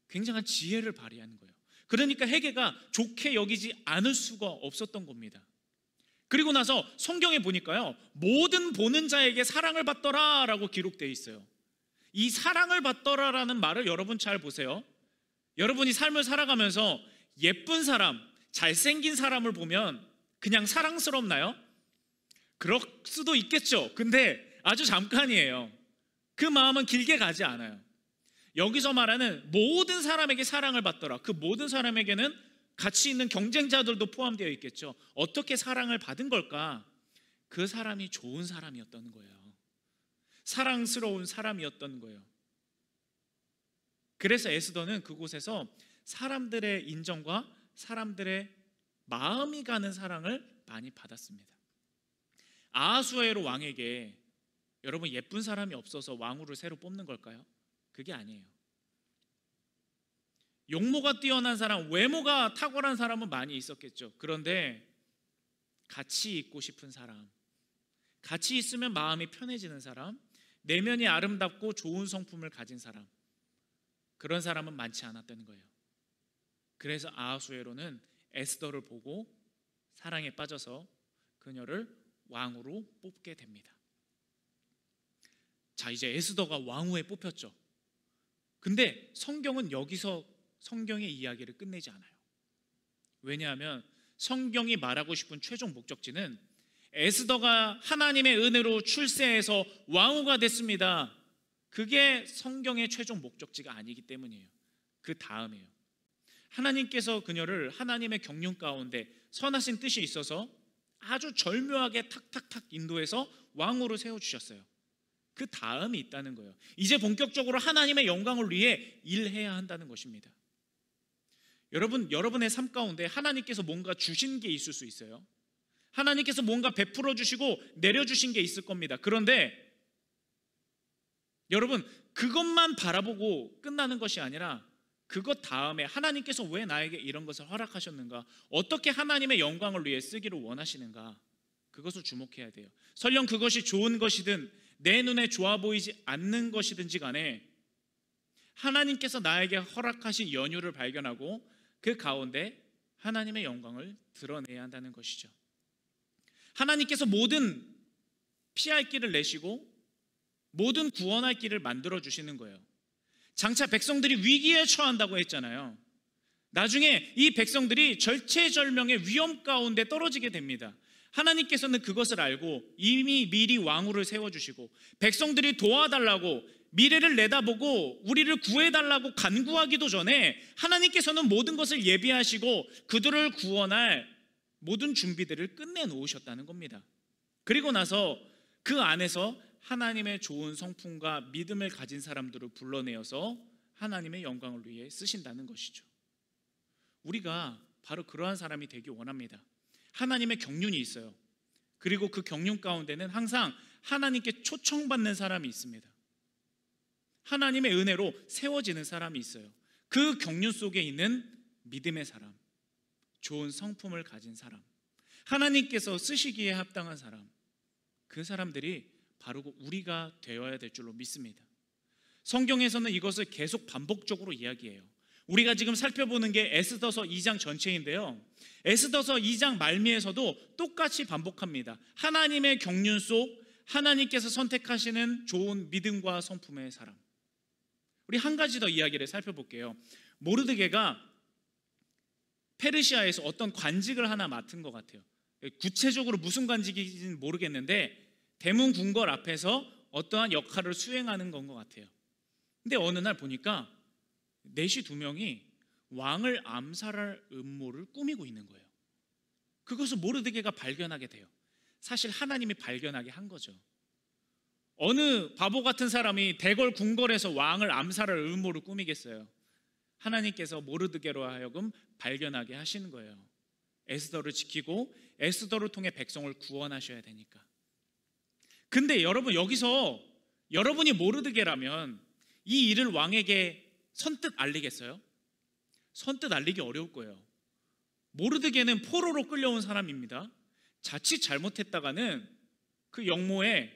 굉장한 지혜를 발휘하는 거예요. 그러니까 헤게가 좋게 여기지 않을 수가 없었던 겁니다. 그리고 나서 성경에 보니까요, 모든 보는 자에게 사랑을 받더라 라고 기록되어 있어요. 이 사랑을 받더라라는 말을 여러분 잘 보세요. 여러분이 삶을 살아가면서 예쁜 사람, 잘생긴 사람을 보면 그냥 사랑스럽나요? 그럴 수도 있겠죠. 근데 아주 잠깐이에요. 그 마음은 길게 가지 않아요. 여기서 말하는 모든 사람에게 사랑을 받더라, 그 모든 사람에게는 같이 있는 경쟁자들도 포함되어 있겠죠. 어떻게 사랑을 받은 걸까? 그 사람이 좋은 사람이었던 거예요. 사랑스러운 사람이었던 거예요. 그래서 에스더는 그곳에서 사람들의 인정과 사람들의 마음이 가는 사랑을 많이 받았습니다. 아하수에로 왕에게 여러분 예쁜 사람이 없어서 왕후를 새로 뽑는 걸까요? 그게 아니에요. 용모가 뛰어난 사람, 외모가 탁월한 사람은 많이 있었겠죠. 그런데 같이 있고 싶은 사람, 같이 있으면 마음이 편해지는 사람, 내면이 아름답고 좋은 성품을 가진 사람, 그런 사람은 많지 않았다는 거예요. 그래서 아하수에로는 에스더를 보고 사랑에 빠져서 그녀를 왕으로 뽑게 됩니다. 자, 이제 에스더가 왕후에 뽑혔죠. 근데 성경은 여기서 성경의 이야기를 끝내지 않아요. 왜냐하면 성경이 말하고 싶은 최종 목적지는 에스더가 하나님의 은혜로 출세해서 왕후가 됐습니다. 그게 성경의 최종 목적지가 아니기 때문이에요. 그 다음이에요. 하나님께서 그녀를 하나님의 경륜 가운데 선하신 뜻이 있어서 아주 절묘하게 탁탁탁 인도해서 왕으로 세워주셨어요. 그 다음이 있다는 거예요. 이제 본격적으로 하나님의 영광을 위해 일해야 한다는 것입니다. 여러분의 삶 가운데 하나님께서 뭔가 주신 게 있을 수 있어요. 하나님께서 뭔가 베풀어 주시고 내려주신 게 있을 겁니다. 그런데 여러분, 그것만 바라보고 끝나는 것이 아니라 그것 다음에 하나님께서 왜 나에게 이런 것을 허락하셨는가, 어떻게 하나님의 영광을 위해 쓰기를 원하시는가, 그것을 주목해야 돼요. 설령 그것이 좋은 것이든 내 눈에 좋아 보이지 않는 것이든지 간에 하나님께서 나에게 허락하신 연유를 발견하고 그 가운데 하나님의 영광을 드러내야 한다는 것이죠. 하나님께서 모든 피할 길을 내시고 모든 구원할 길을 만들어 주시는 거예요. 장차 백성들이 위기에 처한다고 했잖아요. 나중에 이 백성들이 절체절명의 위험 가운데 떨어지게 됩니다. 하나님께서는 그것을 알고 이미 미리 왕후를 세워주시고 백성들이 도와달라고 미래를 내다보고 우리를 구해달라고 간구하기도 전에 하나님께서는 모든 것을 예비하시고 그들을 구원할 모든 준비들을 끝내놓으셨다는 겁니다. 그리고 나서 그 안에서 하나님의 좋은 성품과 믿음을 가진 사람들을 불러내어서 하나님의 영광을 위해 쓰신다는 것이죠. 우리가 바로 그러한 사람이 되기 원합니다. 하나님의 경륜이 있어요. 그리고 그 경륜 가운데는 항상 하나님께 초청받는 사람이 있습니다. 하나님의 은혜로 세워지는 사람이 있어요. 그 경륜 속에 있는 믿음의 사람, 좋은 성품을 가진 사람, 하나님께서 쓰시기에 합당한 사람, 그 사람들이 바로 우리가 되어야 될 줄로 믿습니다. 성경에서는 이것을 계속 반복적으로 이야기해요. 우리가 지금 살펴보는 게 에스더서 2장 전체인데요, 에스더서 2장 말미에서도 똑같이 반복합니다. 하나님의 경륜 속 하나님께서 선택하시는 좋은 믿음과 성품의 사람. 우리 한 가지 더 이야기를 살펴볼게요. 모르드게가 페르시아에서 어떤 관직을 하나 맡은 것 같아요. 구체적으로 무슨 관직인지는 모르겠는데 대문 궁궐 앞에서 어떠한 역할을 수행하는 건 것 같아요. 근데 어느 날 보니까 내시 두 명이 왕을 암살할 음모를 꾸미고 있는 거예요. 그것을 모르드게가 발견하게 돼요. 사실 하나님이 발견하게 한 거죠. 어느 바보 같은 사람이 대궐 궁궐에서 왕을 암살할 음모를 꾸미겠어요. 하나님께서 모르드게로 하여금 발견하게 하시는 거예요. 에스더를 지키고 에스더를 통해 백성을 구원하셔야 되니까. 근데 여러분, 여기서 여러분이 모르드게라면 이 일을 왕에게 선뜻 알리겠어요? 선뜻 알리기 어려울 거예요. 모르드게는 포로로 끌려온 사람입니다. 자칫 잘못했다가는 그 역모에,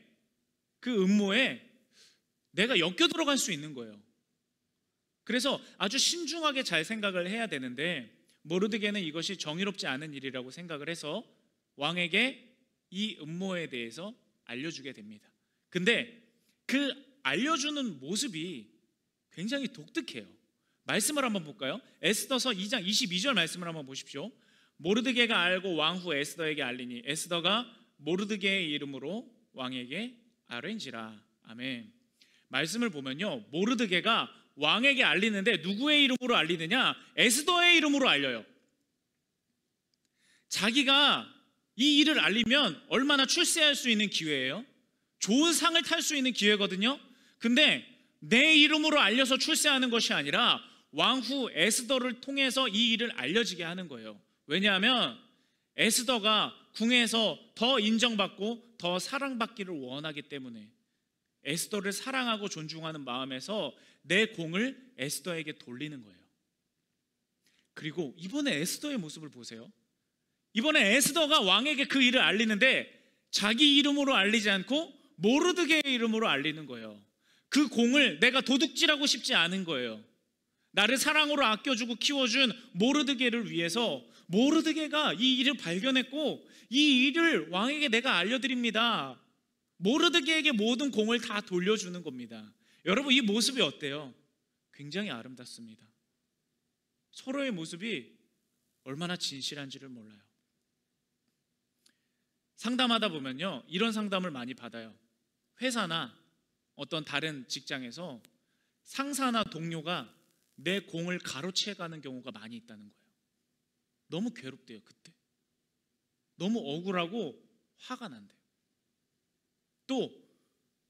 그 음모에 내가 엮여 들어갈 수 있는 거예요. 그래서 아주 신중하게 잘 생각을 해야 되는데 모르드게는 이것이 정의롭지 않은 일이라고 생각을 해서 왕에게 이 음모에 대해서 알려주게 됩니다. 근데 그 알려주는 모습이 굉장히 독특해요. 말씀을 한번 볼까요? 에스더서 2장 22절 말씀을 한번 보십시오. 모르드게가 알고 왕후 에스더에게 알리니 에스더가 모르드게의 이름으로 왕에게 아뢰니라. 아멘. 말씀을 보면요, 모르드게가 왕에게 알리는데 누구의 이름으로 알리느냐? 에스더의 이름으로 알려요. 자기가 이 일을 알리면 얼마나 출세할 수 있는 기회예요. 좋은 상을 탈 수 있는 기회거든요. 근데 내 이름으로 알려서 출세하는 것이 아니라 왕후 에스더를 통해서 이 일을 알려지게 하는 거예요. 왜냐하면 에스더가 궁에서 더 인정받고 더 사랑받기를 원하기 때문에 에스더를 사랑하고 존중하는 마음에서 내 공을 에스더에게 돌리는 거예요. 그리고 이번에 에스더의 모습을 보세요. 이번에 에스더가 왕에게 그 일을 알리는데 자기 이름으로 알리지 않고 모르드게의 이름으로 알리는 거예요. 그 공을 내가 도둑질하고 싶지 않은 거예요. 나를 사랑으로 아껴주고 키워준 모르드게를 위해서 모르드게가 이 일을 발견했고 이 일을 왕에게 내가 알려드립니다. 모르드게에게 모든 공을 다 돌려주는 겁니다. 여러분, 이 모습이 어때요? 굉장히 아름답습니다. 서로의 모습이 얼마나 진실한지를 몰라요. 상담하다 보면요, 이런 상담을 많이 받아요. 회사나 어떤 다른 직장에서 상사나 동료가 내 공을 가로채가는 경우가 많이 있다는 거예요. 너무 괴롭대요. 그때 너무 억울하고 화가 난대요. 또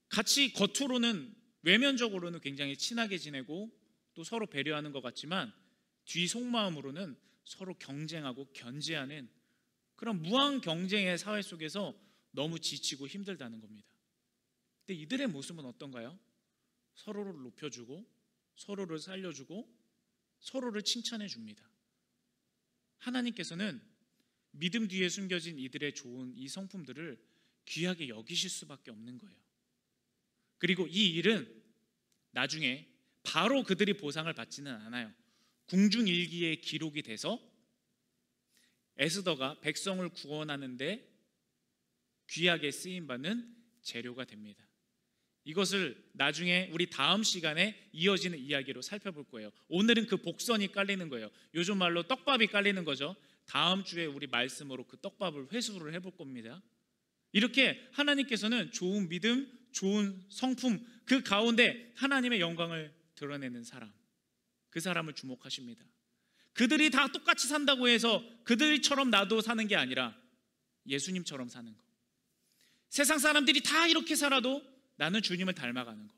같이 겉으로는 외면적으로는 굉장히 친하게 지내고 또 서로 배려하는 것 같지만 뒤 속마음으로는 서로 경쟁하고 견제하는 그런 무한 경쟁의 사회 속에서 너무 지치고 힘들다는 겁니다. 근데 이들의 모습은 어떤가요? 서로를 높여주고 서로를 살려주고 서로를 칭찬해 줍니다. 하나님께서는 믿음 뒤에 숨겨진 이들의 좋은 이 성품들을 귀하게 여기실 수밖에 없는 거예요. 그리고 이 일은 나중에 바로 그들이 보상을 받지는 않아요. 궁중일기에 기록이 돼서 에스더가 백성을 구원하는데 귀하게 쓰임받는 재료가 됩니다. 이것을 나중에 우리 다음 시간에 이어지는 이야기로 살펴볼 거예요. 오늘은 그 복선이 깔리는 거예요. 요즘 말로 떡밥이 깔리는 거죠. 다음 주에 우리 말씀으로 그 떡밥을 회수를 해볼 겁니다. 이렇게 하나님께서는 좋은 믿음, 좋은 성품, 그 가운데 하나님의 영광을 드러내는 사람, 그 사람을 주목하십니다. 그들이 다 똑같이 산다고 해서 그들처럼 나도 사는 게 아니라 예수님처럼 사는 거. 세상 사람들이 다 이렇게 살아도 나는 주님을 닮아가는 거.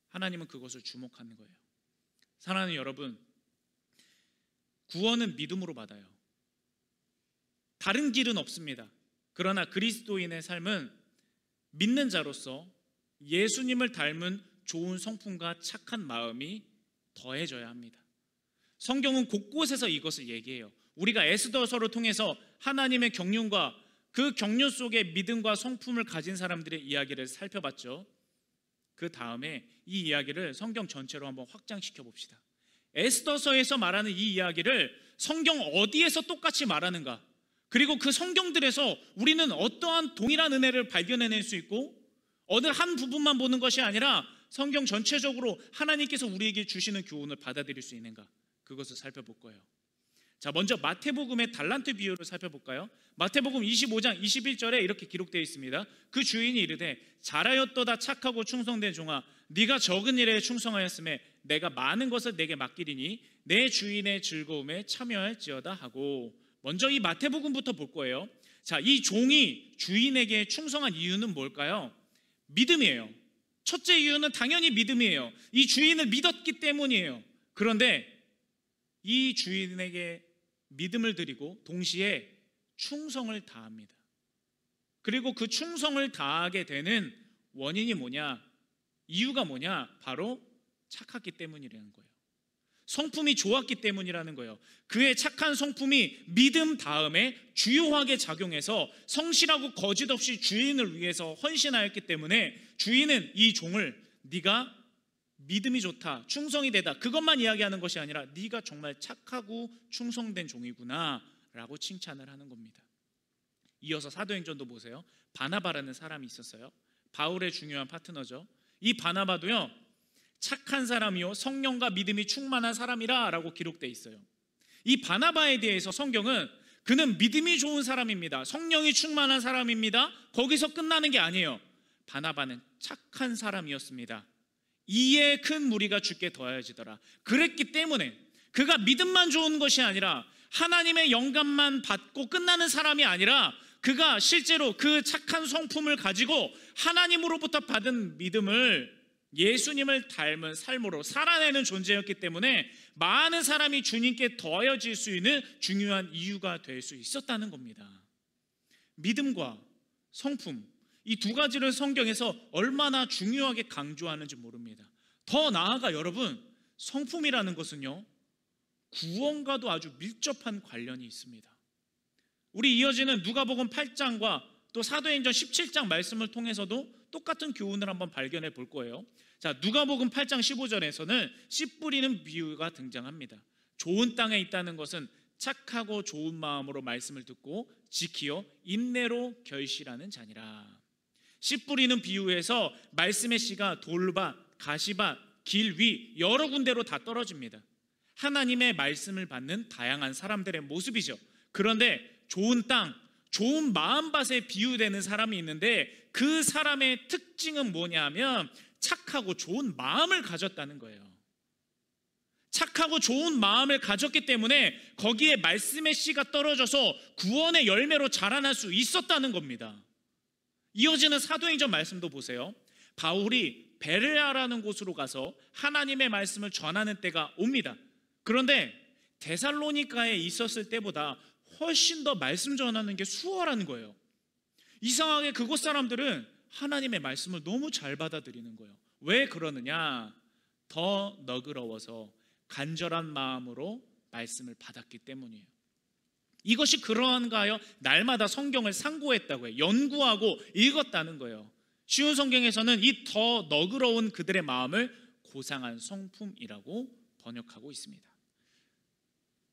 하나님은 그것을 주목하는 거예요. 사랑하는 여러분, 구원은 믿음으로 받아요. 다른 길은 없습니다. 그러나 그리스도인의 삶은 믿는 자로서 예수님을 닮은 좋은 성품과 착한 마음이 더해져야 합니다. 성경은 곳곳에서 이것을 얘기해요. 우리가 에스더서를 통해서 하나님의 경륜과 그 경륜 속에 믿음과 성품을 가진 사람들의 이야기를 살펴봤죠. 그 다음에 이 이야기를 성경 전체로 한번 확장시켜 봅시다. 에스더서에서 말하는 이 이야기를 성경 어디에서 똑같이 말하는가? 그리고 그 성경들에서 우리는 어떠한 동일한 은혜를 발견해낼 수 있고 어느 한 부분만 보는 것이 아니라 성경 전체적으로 하나님께서 우리에게 주시는 교훈을 받아들일 수 있는가? 그것을 살펴볼 거예요. 자, 먼저 마태복음의 달란트 비유를 살펴볼까요? 마태복음 25장 21절에 이렇게 기록되어 있습니다. 그 주인이 이르되 잘하였도다 착하고 충성된 종아, 네가 적은 일에 충성하였음에 내가 많은 것을 내게 맡기리니 내 주인의 즐거움에 참여할지어다 하고, 먼저 이 마태복음부터 볼 거예요. 자, 이 종이 주인에게 충성한 이유는 뭘까요? 믿음이에요. 첫째 이유는 당연히 믿음이에요. 이 주인을 믿었기 때문이에요. 그런데 이 주인에게 믿음을 드리고 동시에 충성을 다합니다. 그리고 그 충성을 다하게 되는 원인이 뭐냐? 이유가 뭐냐? 바로 착하기 때문이라는 거예요. 성품이 좋았기 때문이라는 거예요. 그의 착한 성품이 믿음 다음에 주요하게 작용해서 성실하고 거짓 없이 주인을 위해서 헌신하였기 때문에 주인은 이 종을 네가 믿음이 좋다, 충성이 되다, 그것만 이야기하는 것이 아니라 네가 정말 착하고 충성된 종이구나 라고 칭찬을 하는 겁니다. 이어서 사도행전도 보세요. 바나바라는 사람이 있었어요. 바울의 중요한 파트너죠. 이 바나바도요, 착한 사람이요 성령과 믿음이 충만한 사람이라 라고 기록되어 있어요. 이 바나바에 대해서 성경은 그는 믿음이 좋은 사람입니다, 성령이 충만한 사람입니다, 거기서 끝나는 게 아니에요. 바나바는 착한 사람이었습니다. 이에 큰 무리가 주께 더하여지더라. 그랬기 때문에 그가 믿음만 좋은 것이 아니라 하나님의 영감만 받고 끝나는 사람이 아니라 그가 실제로 그 착한 성품을 가지고 하나님으로부터 받은 믿음을 예수님을 닮은 삶으로 살아내는 존재였기 때문에 많은 사람이 주님께 더해질 수 있는 중요한 이유가 될 수 있었다는 겁니다. 믿음과 성품, 이 두 가지를 성경에서 얼마나 중요하게 강조하는지 모릅니다. 더 나아가 여러분, 성품이라는 것은요, 구원과도 아주 밀접한 관련이 있습니다. 우리 이어지는 누가복음 8장과 또 사도행전 17장 말씀을 통해서도 똑같은 교훈을 한번 발견해 볼 거예요. 자, 누가복음 8장 15절에서는 씨 뿌리는 비유가 등장합니다. 좋은 땅에 있다는 것은 착하고 좋은 마음으로 말씀을 듣고 지키어 인내로 결실하는 자니라. 씨 뿌리는 비유에서 말씀의 씨가 돌밭, 가시밭, 길 위 여러 군데로 다 떨어집니다. 하나님의 말씀을 받는 다양한 사람들의 모습이죠. 그런데 좋은 땅, 좋은 마음밭에 비유되는 사람이 있는데 그 사람의 특징은 뭐냐면 착하고 좋은 마음을 가졌다는 거예요. 착하고 좋은 마음을 가졌기 때문에 거기에 말씀의 씨가 떨어져서 구원의 열매로 자라날 수 있었다는 겁니다. 이어지는 사도행전 말씀도 보세요. 바울이 베레아라는 곳으로 가서 하나님의 말씀을 전하는 때가 옵니다. 그런데 데살로니가에 있었을 때보다 훨씬 더 말씀 전하는 게 수월한 거예요. 이상하게 그곳 사람들은 하나님의 말씀을 너무 잘 받아들이는 거예요. 왜 그러느냐? 더 너그러워서 간절한 마음으로 말씀을 받았기 때문이에요. 이것이 그러한가 하여 날마다 성경을 상고했다고 해요. 연구하고 읽었다는 거예요. 쉬운 성경에서는 이 더 너그러운 그들의 마음을 고상한 성품이라고 번역하고 있습니다.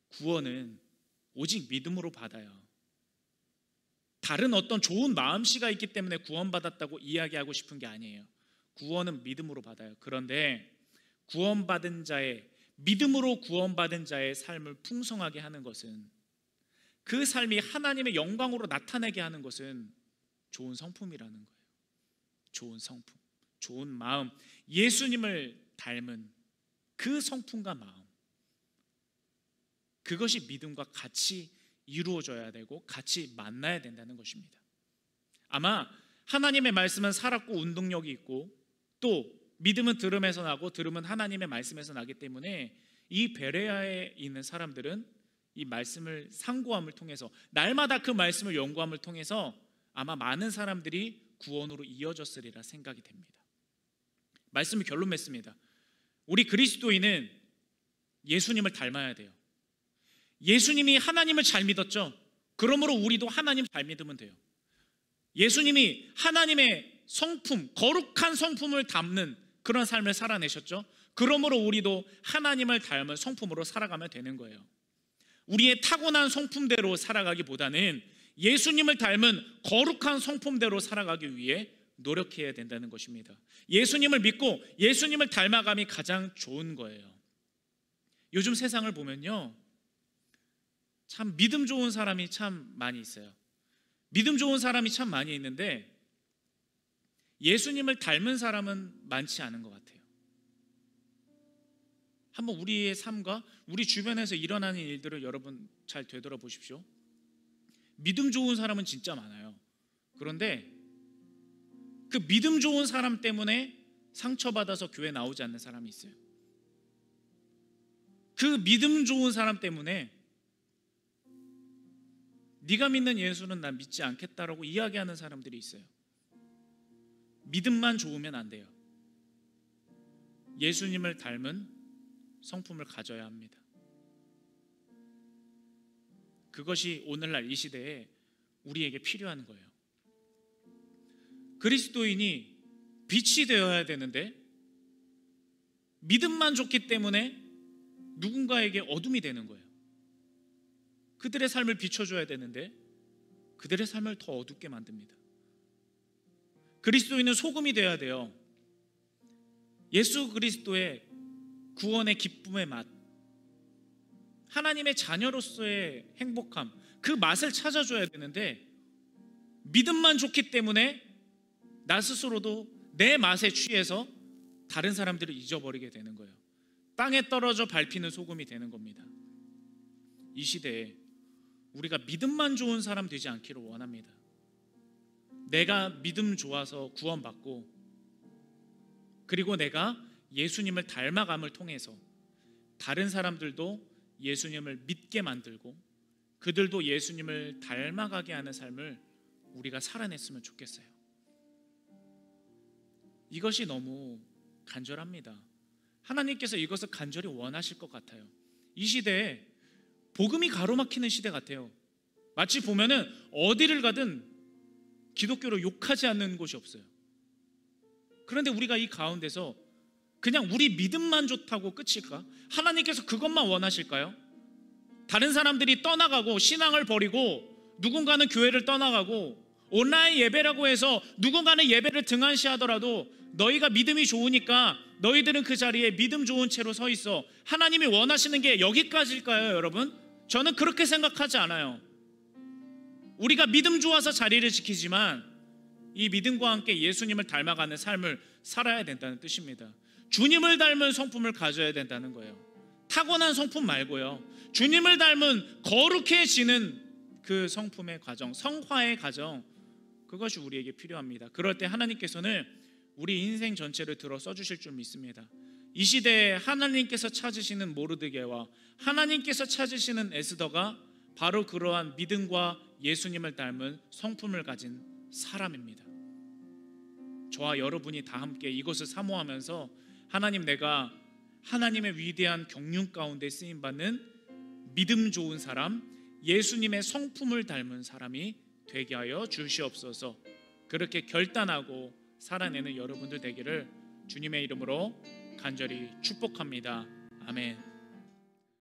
구원은 오직 믿음으로 받아요. 다른 어떤 좋은 마음씨가 있기 때문에 구원받았다고 이야기하고 싶은 게 아니에요. 구원은 믿음으로 받아요. 그런데 구원받은 자의, 믿음으로 구원받은 자의 삶을 풍성하게 하는 것은, 그 삶이 하나님의 영광으로 나타내게 하는 것은 좋은 성품이라는 거예요. 좋은 성품, 좋은 마음, 예수님을 닮은 그 성품과 마음, 그것이 믿음과 같이 이루어져야 되고 같이 만나야 된다는 것입니다. 아마 하나님의 말씀은 살았고 운동력이 있고, 또 믿음은 들음에서 나고 들음은 하나님의 말씀에서 나기 때문에 이 베레아에 있는 사람들은 이 말씀을 상고함을 통해서, 날마다 그 말씀을 연구함을 통해서 아마 많은 사람들이 구원으로 이어졌으리라 생각이 됩니다. 말씀을 결론 맺습니다. 우리 그리스도인은 예수님을 닮아야 돼요. 예수님이 하나님을 잘 믿었죠. 그러므로 우리도 하나님 잘 믿으면 돼요. 예수님이 하나님의 성품, 거룩한 성품을 담는 그런 삶을 살아내셨죠. 그러므로 우리도 하나님을 닮은 성품으로 살아가면 되는 거예요. 우리의 타고난 성품대로 살아가기보다는 예수님을 닮은 거룩한 성품대로 살아가기 위해 노력해야 된다는 것입니다. 예수님을 믿고 예수님을 닮아감이 가장 좋은 거예요. 요즘 세상을 보면요, 참 믿음 좋은 사람이 참 많이 있어요. 믿음 좋은 사람이 참 많이 있는데 예수님을 닮은 사람은 많지 않은 것 같아요. 한번 우리의 삶과 우리 주변에서 일어나는 일들을 여러분 잘 되돌아보십시오. 믿음 좋은 사람은 진짜 많아요. 그런데 그 믿음 좋은 사람 때문에 상처받아서 교회 나오지 않는 사람이 있어요. 그 믿음 좋은 사람 때문에 네가 믿는 예수는 나 믿지 않겠다라고 이야기하는 사람들이 있어요. 믿음만 좋으면 안 돼요. 예수님을 닮은 성품을 가져야 합니다. 그것이 오늘날 이 시대에 우리에게 필요한 거예요. 그리스도인이 빛이 되어야 되는데 믿음만 좋기 때문에 누군가에게 어둠이 되는 거예요. 그들의 삶을 비춰줘야 되는데 그들의 삶을 더 어둡게 만듭니다. 그리스도인은 소금이 되어야 돼요. 예수 그리스도의 구원의 기쁨의 맛, 하나님의 자녀로서의 행복함, 그 맛을 찾아줘야 되는데 믿음만 좋기 때문에 나 스스로도 내 맛에 취해서 다른 사람들을 잊어버리게 되는 거예요. 땅에 떨어져 밟히는 소금이 되는 겁니다. 이 시대에 우리가 믿음만 좋은 사람 되지 않기를 원합니다. 내가 믿음 좋아서 구원받고, 그리고 내가 예수님을 닮아감을 통해서 다른 사람들도 예수님을 믿게 만들고 그들도 예수님을 닮아가게 하는 삶을 우리가 살아냈으면 좋겠어요. 이것이 너무 간절합니다. 하나님께서 이것을 간절히 원하실 것 같아요. 이 시대에 복음이 가로막히는 시대 같아요. 마치 보면은 어디를 가든 기독교를 욕하지 않는 곳이 없어요. 그런데 우리가 이 가운데서 그냥 우리 믿음만 좋다고 끝일까? 하나님께서 그것만 원하실까요? 다른 사람들이 떠나가고 신앙을 버리고 누군가는 교회를 떠나가고 온라인 예배라고 해서 누군가는 예배를 등한시하더라도 너희가 믿음이 좋으니까 너희들은 그 자리에 믿음 좋은 채로 서 있어. 하나님이 원하시는 게 여기까지일까요, 여러분? 저는 그렇게 생각하지 않아요. 우리가 믿음 좋아서 자리를 지키지만 이 믿음과 함께 예수님을 닮아가는 삶을 살아야 된다는 뜻입니다. 주님을 닮은 성품을 가져야 된다는 거예요. 타고난 성품 말고요, 주님을 닮은 거룩해지는 그 성품의 과정, 성화의 과정, 그것이 우리에게 필요합니다. 그럴 때 하나님께서는 우리 인생 전체를 들어 써주실 줄 믿습니다. 이 시대에 하나님께서 찾으시는 모르드게와 하나님께서 찾으시는 에스더가 바로 그러한 믿음과 예수님을 닮은 성품을 가진 사람입니다. 저와 여러분이 다 함께 이것을 사모하면서 하나님, 내가 하나님의 위대한 경륜 가운데 쓰임받는 믿음 좋은 사람, 예수님의 성품을 닮은 사람이 되게 하여 주시옵소서. 그렇게 결단하고 살아내는 여러분들 되기를 주님의 이름으로 간절히 축복합니다. 아멘.